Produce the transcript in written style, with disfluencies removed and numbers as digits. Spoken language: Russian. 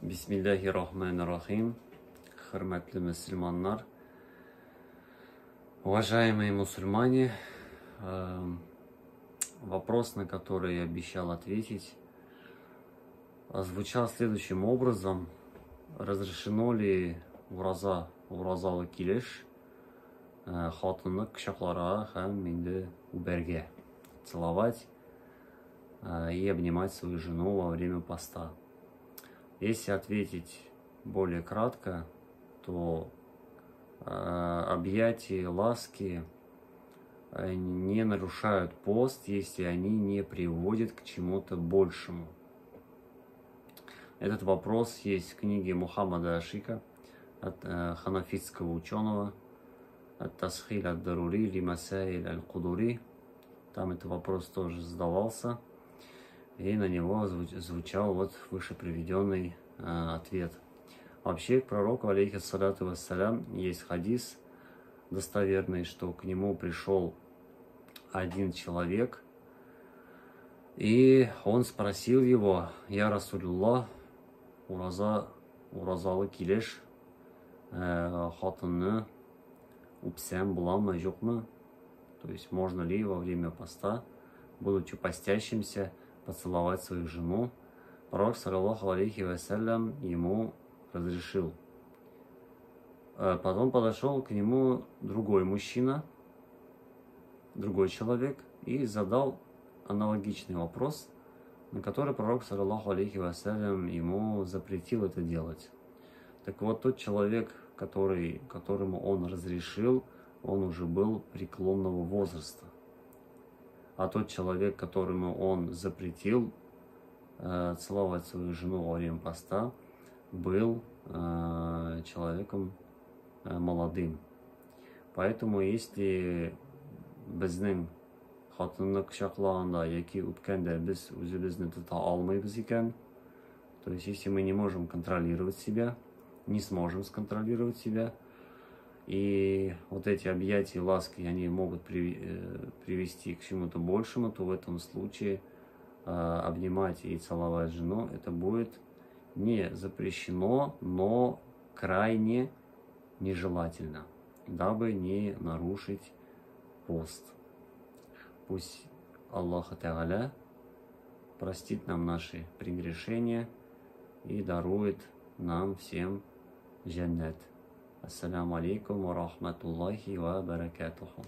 Бисмиллахи-рахмани-рахим. Хурматлы мусульманнар, уважаемые мусульмане, вопрос, на который я обещал ответить, звучал следующим образом: разрешено ли уразалы килеш хатынны кшакларга һәм инде убәргә целовать и обнимать свою жену во время поста? Если ответить более кратко, то объятия, ласки не нарушают пост, если они не приводят к чему-то большему. Этот вопрос есть в книге Мухаммада Ашика, от ханафитского ученого, «Ат-Тасхиль ад-Дарури ли Масаиль аль-Кудури». Там этот вопрос тоже задавался, и на него звучал вот выше приведенный ответ. Вообще, к пророку, алейхиссалату вассалям, есть хадис достоверный, что к нему пришел один человек, и он спросил его: «Я Расулюллах, уразалы килеш хатынны үпсәм буламы, юкмы?» То есть, можно ли во время поста, будучи постящимся, поцеловать свою жену? Пророк, саллаллаху алейхи вассалям, ему разрешил. Потом подошел к нему другой мужчина, другой человек, и задал аналогичный вопрос, на который пророк, саллаллаху алейхи вассалям, ему запретил это делать. Так вот, тот человек, которому он разрешил, он уже был преклонного возраста. А тот человек, которому он запретил целовать свою жену во время поста, был человеком молодым. Поэтому, если безнең хатынны кочаклаганда яки үпкәндә без үзебезне тота алмыйбыз икән, то есть если мы не можем контролировать себя, не сможем сконтролировать себя, и вот эти объятия, ласки, они могут привести к чему-то большему, то в этом случае обнимать и целовать жену, это будет не запрещено, но крайне нежелательно, дабы не нарушить пост. Пусть Аллах Тааля простит нам наши прегрешения и дарует нам всем джаннат. Ассаляму алейкум ва рахматуллахи ва баракатуху.